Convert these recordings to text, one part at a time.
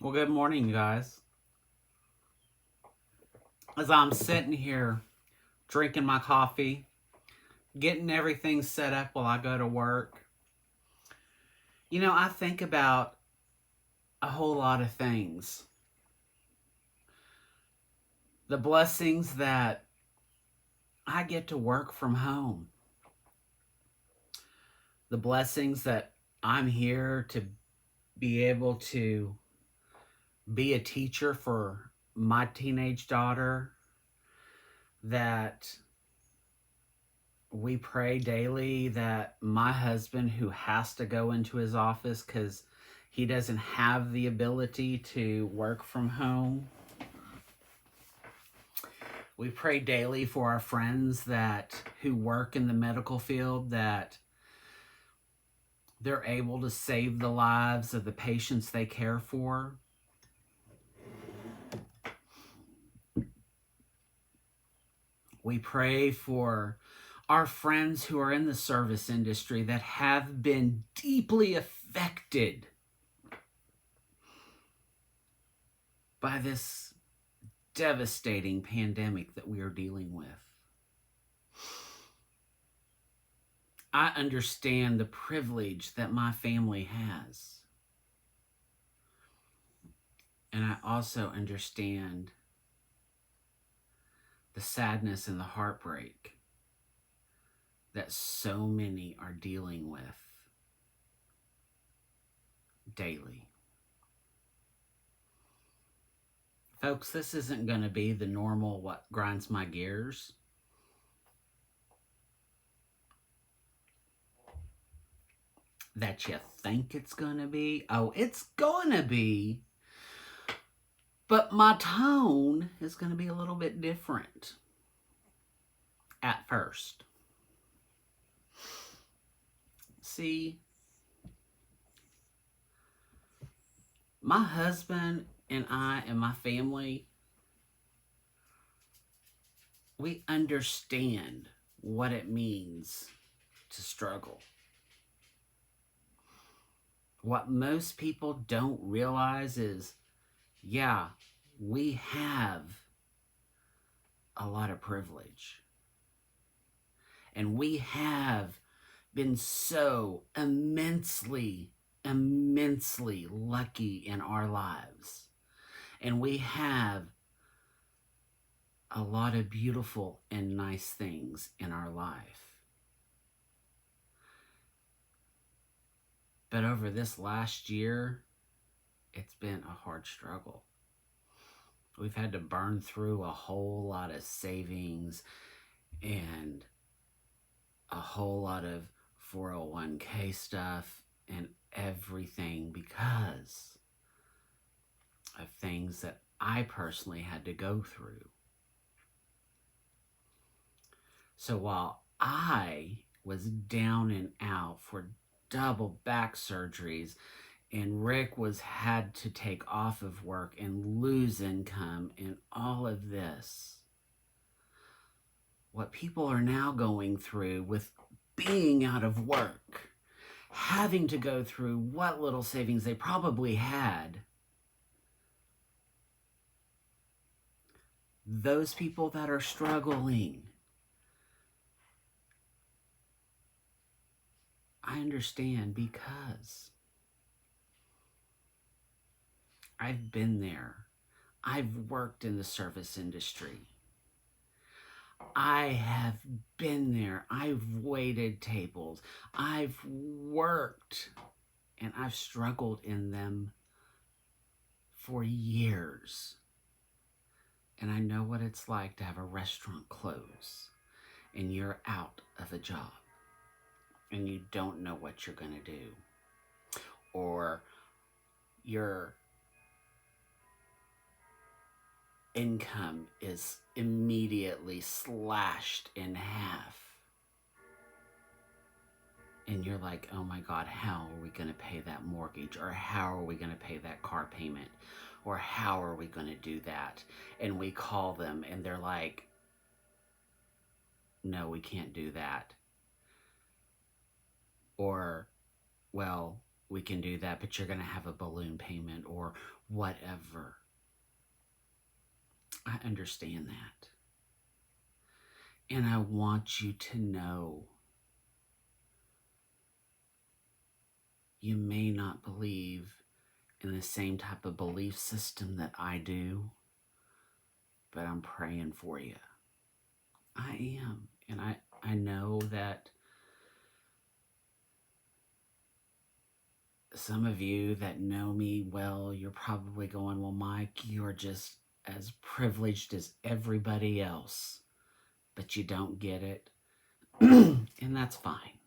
Well, good morning, you guys. As I'm sitting here drinking my coffee, getting everything set up while I go to work, I think about a whole lot of things. The blessings that I get to work from home, the blessings that I'm here to be able to be a teacher for my teenage daughter, that we pray daily that my husband, who has to go into his office because he doesn't have the ability to work from home, we pray daily for our friends that who work in the medical field, that they're able to save the lives of the patients they care for. We pray for our friends who are in the service industry that have been deeply affected by this devastating pandemic that we are dealing with. I understand the privilege that my family has. And I also understand the sadness and the heartbreak that so many are dealing with daily. Folks, this isn't going to be the normal what grinds my gears. That you think it's going to be. Oh, it's going to be. But my tone is going to be a little bit different at first. See, my husband and I and my family, we understand what it means to struggle. What most people don't realize is, yeah, we have a lot of privilege. And we have been so immensely lucky in our lives. And we have a lot of beautiful and nice things in our life. But over this last year, it's been a hard struggle. We've had to burn through a whole lot of savings and a whole lot of 401k stuff and everything because of things that I personally had to go through. So while I was down and out for double back surgeries and Rick had to take off of work and lose income and all of this, what people are now going through with being out of work, having to go through what little savings they probably had, those people that are struggling, I understand because I've been there. I've worked in the service industry. I have been there. I've waited tables. I've worked and I've struggled in them for years. And I know what it's like to have a restaurant close and you're out of a job and you don't know what you're going to do. Or your income is immediately slashed in half. And you're like, oh my God, how are we going to pay that mortgage? Or how are we going to pay that car payment? Or how are we going to do that? And we call them and they're like, no, we can't do that. Or, well, we can do that, but you're going to have a balloon payment. or whatever. I understand that. And I want you to know you may not believe in the same type of belief system that I do, but I'm praying for you. I am. And I know that some of you that know me well, you're probably going, well, Mike, you're just as privileged as everybody else, but you don't get it. And that's fine.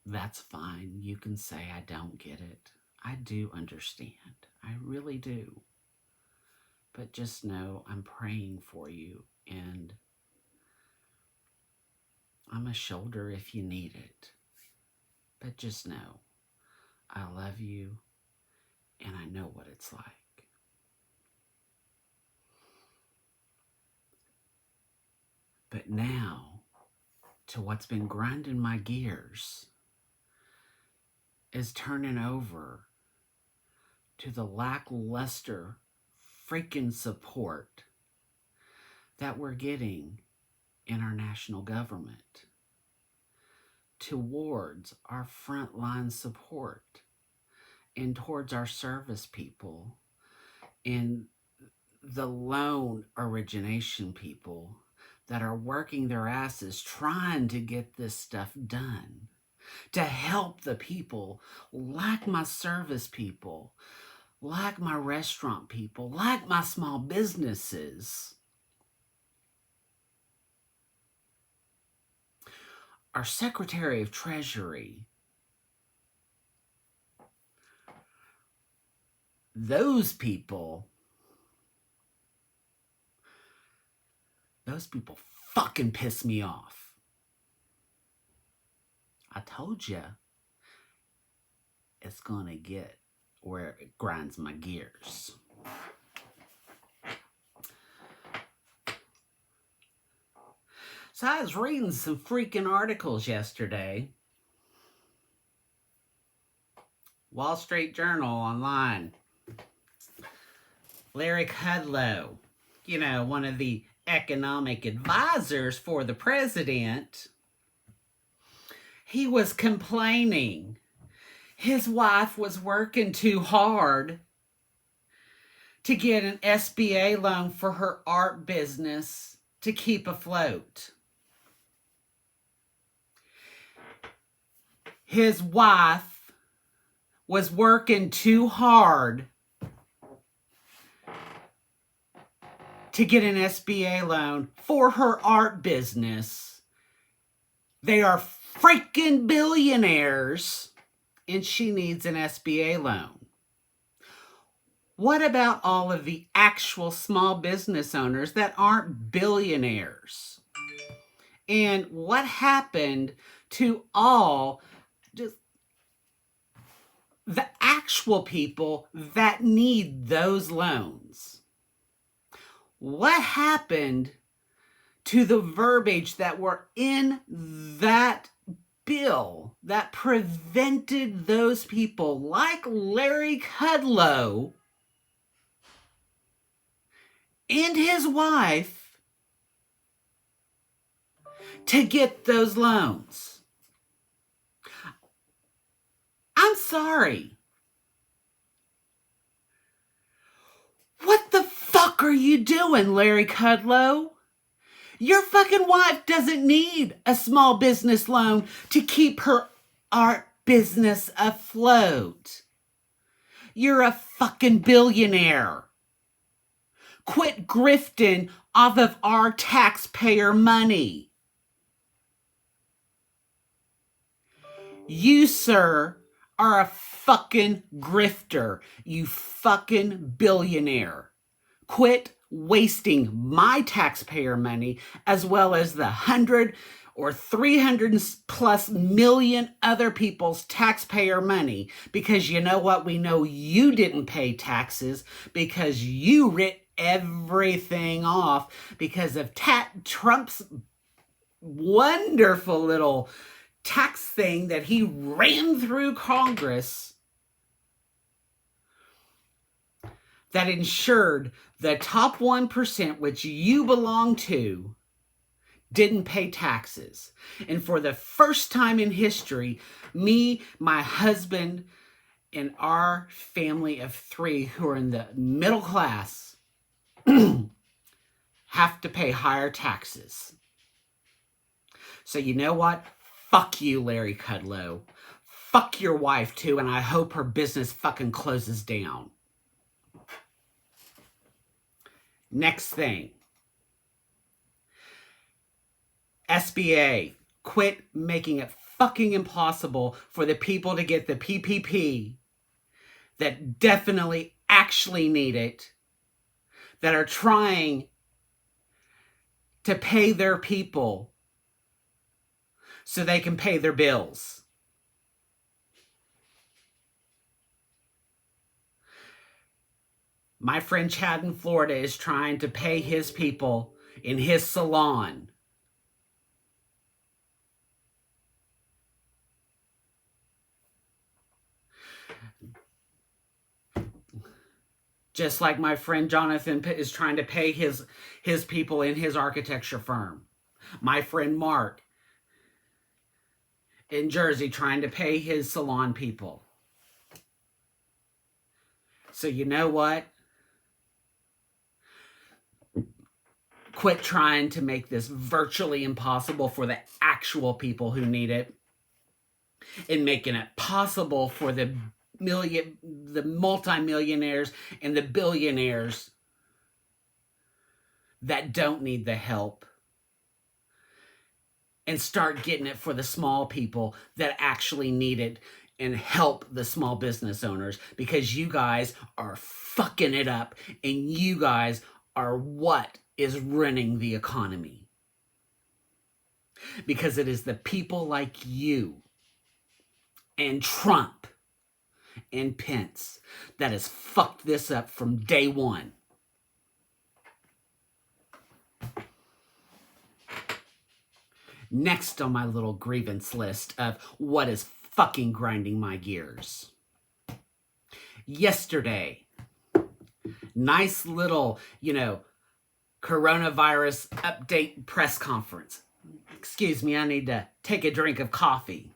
That's fine. You can say I don't get it. I do understand. I really do. But just know I'm praying for you, and I'm a shoulder if you need it. But just know I love you, and I know what it's like. But now, to what's been grinding my gears, is turning over to the lackluster freaking support that we're getting in our national government towards our frontline support and towards our service people and the loan origination people that are working their asses trying to get this stuff done to help the people like my service people, like my restaurant people, like my small businesses. Our Secretary of Treasury, those people fucking piss me off. I told you it's gonna get where it grinds my gears. So I was reading some freaking articles yesterday. Wall Street Journal online. Larry Kudlow, one of the economic advisors for the president, he was complaining his wife was working too hard to get an SBA loan for her art business to keep afloat. His wife was working too hard to get an SBA loan for her art business. They are freaking billionaires, and she needs an SBA loan. What about all of the actual small business owners that aren't billionaires? And what happened to all just the actual people that need those loans? What happened to the verbiage that were in that bill that prevented those people like Larry Kudlow and his wife to get those loans? I'm sorry. What the fuck are you doing, Larry Kudlow? Your fucking wife doesn't need a small business loan to keep her art business afloat. You're a fucking billionaire. Quit grifting off of our taxpayer money. You, sir, are a fucking grifter. You fucking billionaire. Quit wasting my taxpayer money as well as the 100 or 300 plus million other people's taxpayer money, because you know what? We know you didn't pay taxes because you writ everything off because of Trump's wonderful little tax thing that he ran through Congress that ensured the top 1%, which you belong to, didn't pay taxes. And for the first time in history, me, my husband, and our family of 3 who are in the middle class have to pay higher taxes. So you know what? Fuck you, Larry Kudlow. Fuck your wife too, and I hope her business fucking closes down. Next thing. SBA, quit making it fucking impossible for the people to get the PPP that definitely actually need it, that are trying to pay their people so they can pay their bills. My friend Chad in Florida is trying to pay his people in his salon. Just like my friend Jonathan is trying to pay his people in his architecture firm. My friend Mark in Jersey trying to pay his salon people. So you know what? Quit trying to make this virtually impossible for the actual people who need it, and making it possible for the multimillionaires and the billionaires that don't need the help, and start getting it for the small people that actually need it, and help the small business owners, because you guys are fucking it up, and you guys are what is running the economy. Because it is the people like you and Trump and Pence that has fucked this up from day one. Next on my little grievance list of what is fucking grinding my gears. Yesterday, nice little, coronavirus update press conference. Excuse me, I need to take a drink of coffee.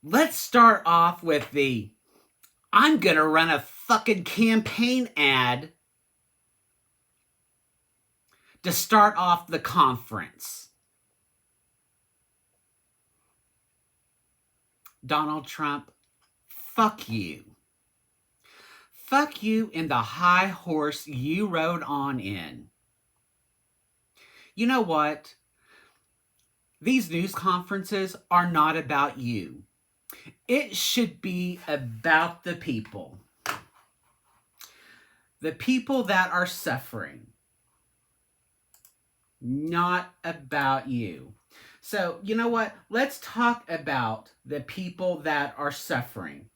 Let's start off with I'm gonna run a fucking campaign ad to start off the conference. Donald Trump, fuck you. Fuck you and the high horse you rode on in. You know what? These news conferences are not about you. It should be about the people. The people that are suffering. Not about you. So, you know what? Let's talk about the people that are suffering.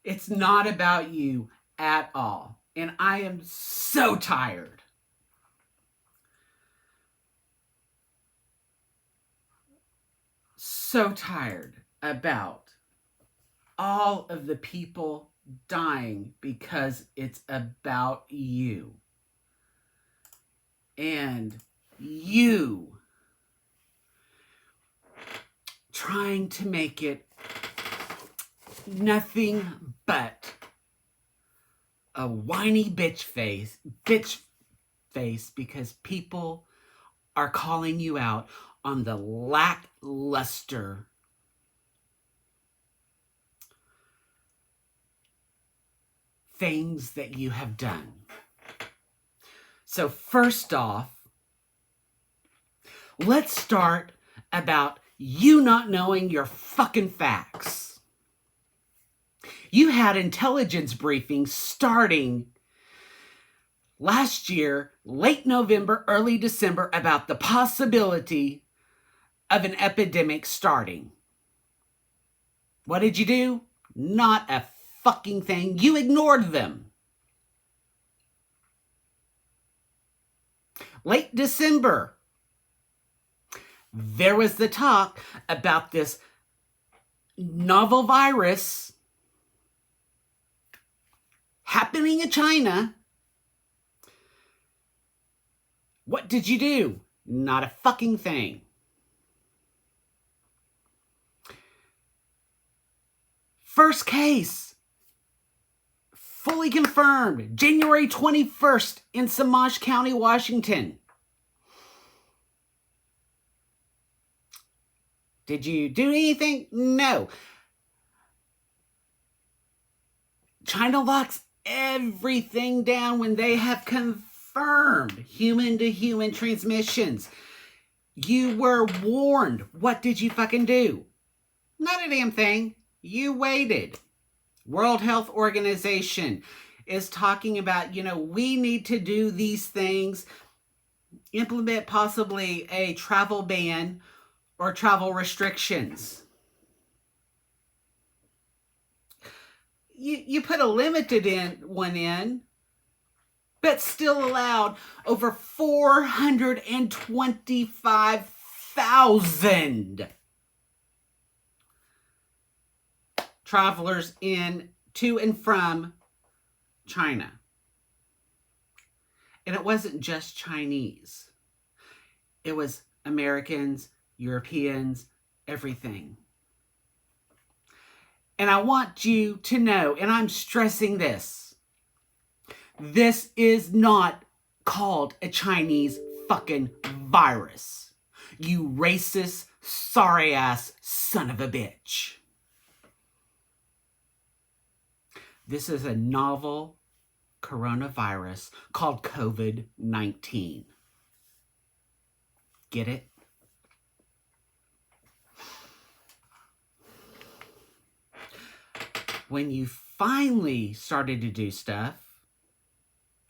It's not about you at all. And I am so tired. So tired about all of the people dying because it's about you. And you trying to make it nothing but a whiny bitch face because people are calling you out on the lackluster things that you have done. So first off, let's start about you not knowing your fucking facts. You had intelligence briefings starting last year, late November, early December, about the possibility of an epidemic starting. What did you do? Not a fucking thing. You ignored them. Late December, there was the talk about this novel virus happening in China. What did you do? Not a fucking thing. First case, fully confirmed, January 21st in Samaj County, Washington. Did you do anything? No. China locks everything down when they have confirmed human-to-human transmissions. You were warned. What did you fucking do? Not a damn thing. You waited. World Health Organization is talking about, we need to do these things, implement possibly a travel ban or travel restrictions. You put a limited one in, but still allowed over 425,000 travelers in to and from China. And it wasn't just Chinese. It was Americans, Europeans, everything. And I want you to know, and I'm stressing this is not called a Chinese fucking virus. You racist, sorry ass son of a bitch. This is a novel coronavirus called COVID-19. Get it? When you finally started to do stuff,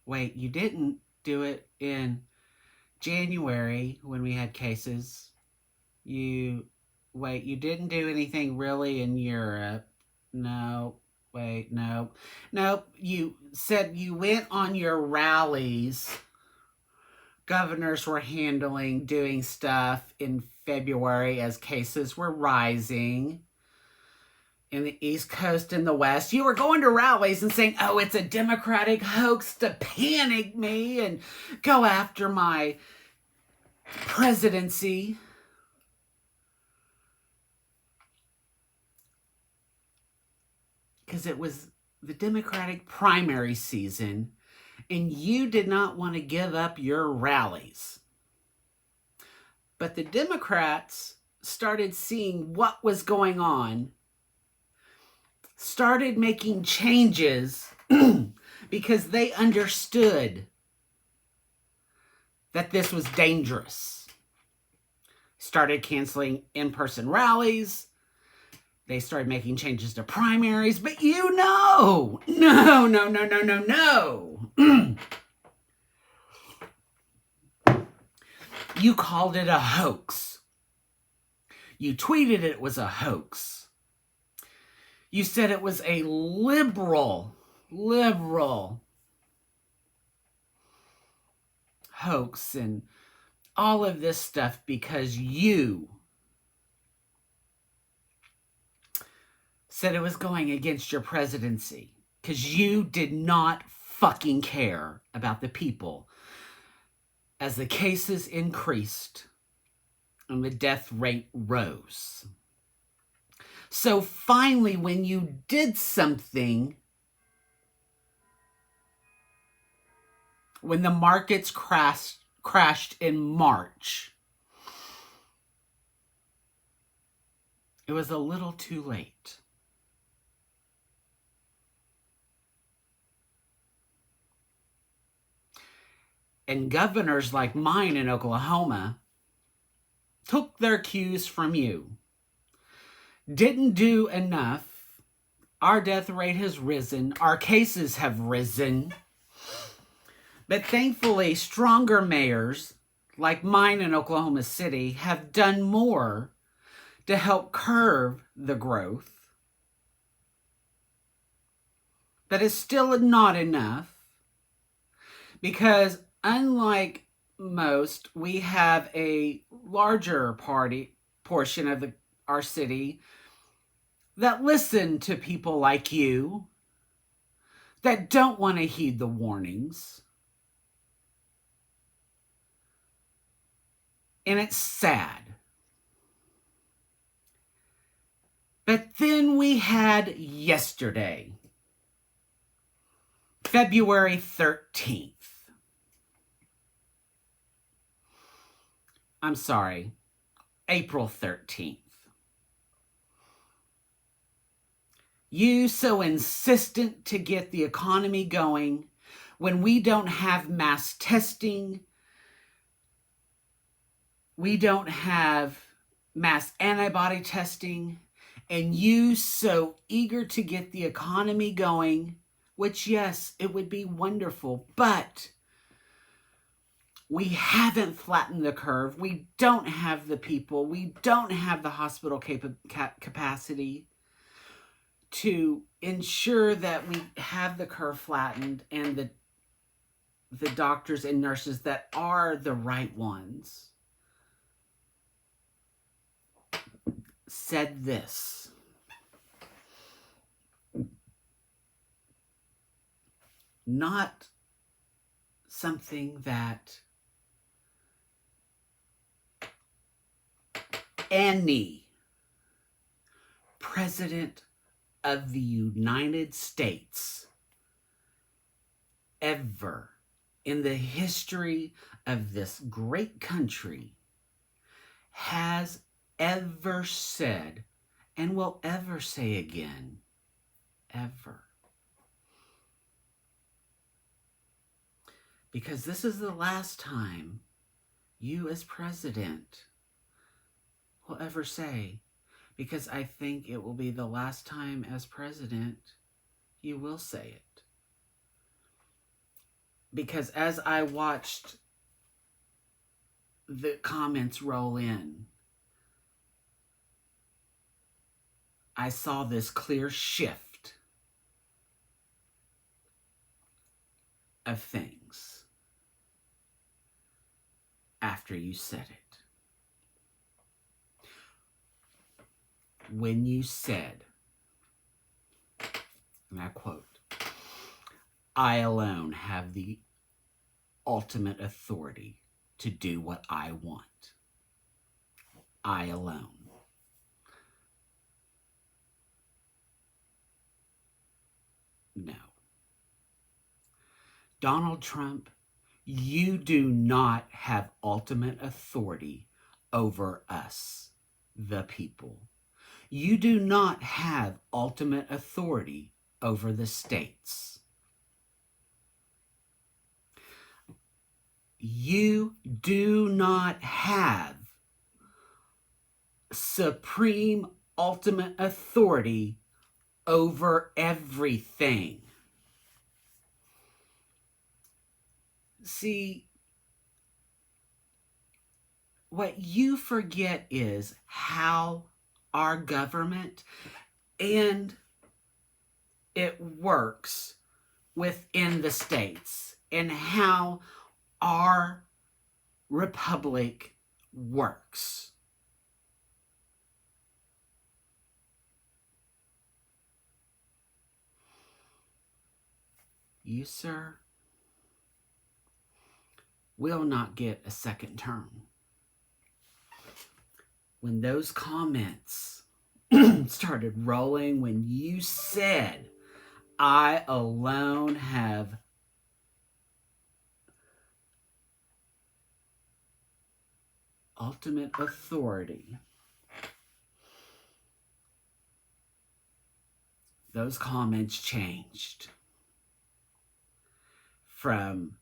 wait, you didn't do it in January when we had cases. You didn't do anything really in Europe. No. Wait, no. Nope. You said you went on your rallies. Governors were doing stuff in February as cases were rising in the East Coast and the West. You were going to rallies and saying, oh, it's a Democratic hoax to panic me and go after my presidency. Because it was the Democratic primary season, and you did not want to give up your rallies. But the Democrats started seeing what was going on, started making changes because they understood that this was dangerous. Started canceling in-person rallies. They started making changes to primaries, but no. You called it a hoax. You tweeted it was a hoax. You said it was a liberal hoax and all of this stuff because you said it was going against your presidency because you did not fucking care about the people as the cases increased and the death rate rose. So finally, when you did something, when the markets crashed in March, it was a little too late. And governors like mine in Oklahoma took their cues from you. Didn't do enough. Our death rate has risen. Our cases have risen. But thankfully, stronger mayors like mine in Oklahoma City have done more to help curb the growth. But it's still not enough because unlike most, we have a larger portion of our city that listen to people like you that don't want to heed the warnings. And it's sad. But then we had yesterday, February 13th. I'm sorry, April 13th. You so insistent to get the economy going when we don't have mass testing, we don't have mass antibody testing, and you so eager to get the economy going, which, yes, it would be wonderful, but we haven't flattened the curve. We don't have the people. We don't have the hospital capacity to ensure that we have the curve flattened and the doctors and nurses that are the right ones said this. Not something that any president of the United States ever in the history of this great country has ever said and will ever say again, ever. Because this is the last time you as president will ever say, because I think it will be the last time as president you will say it. Because as I watched the comments roll in, I saw this clear shift of things after you said it. When you said, and I quote, "I alone have the ultimate authority to do what I want. I alone." No. Donald Trump, you do not have ultimate authority over us, the people. You do not have ultimate authority over the states. You do not have supreme ultimate authority over everything. See, what you forget is how our government and it works within the states and how our republic works. You, sir, will not get a second term. When those comments started rolling, when you said, "I alone have ultimate authority," those comments changed from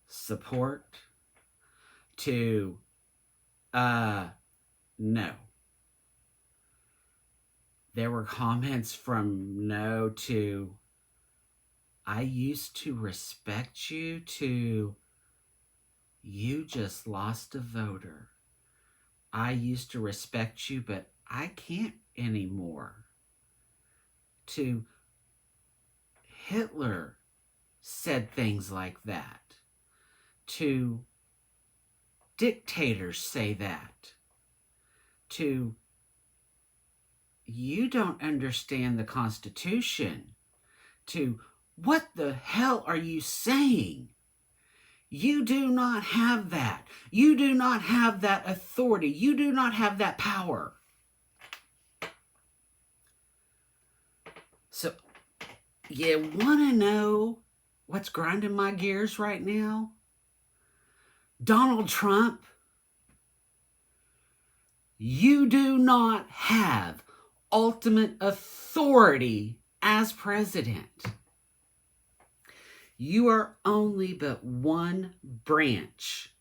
support to no. There were comments from no to "I used to respect you" to "You just lost a voter. I used to respect you, but I can't anymore." To Hitler said things like that. to dictators say that, to you don't understand the Constitution, to what the hell are you saying? You do not have that. You do not have that authority. You do not have that power. So, you want to know what's grinding my gears right now? Donald Trump, you do not have ultimate authority as president. You are only but one branch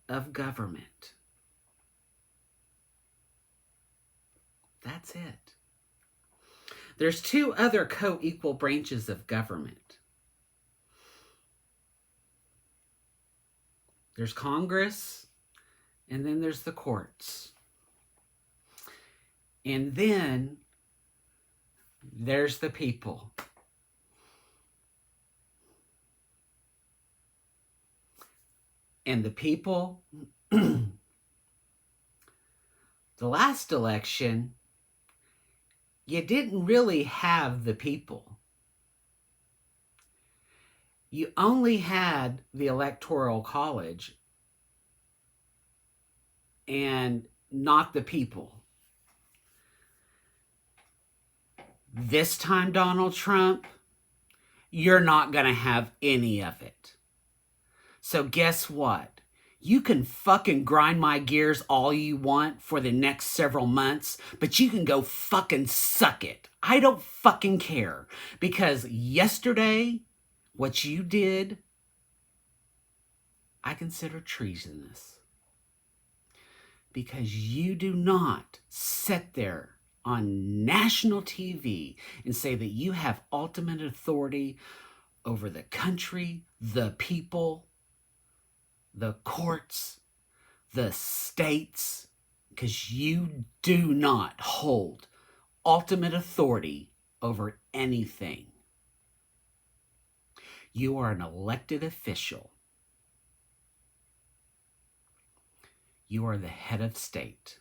of government. That's it. There's two other co-equal branches of government. There's Congress, and then there's the courts. And then there's the people. And the people, the last election, you didn't really have the people. You only had the Electoral College and not the people. This time, Donald Trump, you're not going to have any of it. So guess what? You can fucking grind my gears all you want for the next several months, but you can go fucking suck it. I don't fucking care. Because yesterday, what you did, I consider treasonous. Because you do not sit there on national TV and say that you have ultimate authority over the country, the people, the courts, the states, because you do not hold ultimate authority over anything. You are an elected official. You are the head of state.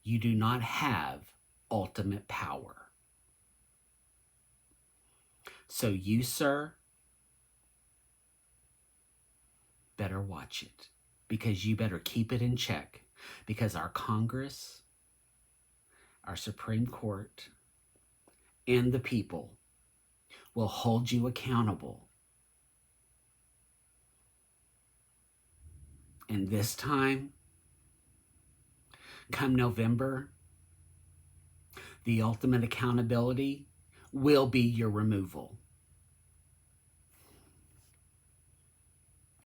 You do not have ultimate power. So you, sir, better watch it, because you better keep it in check, because our Congress, our Supreme Court, and the people will hold you accountable. And this time, come November, the ultimate accountability will be your removal.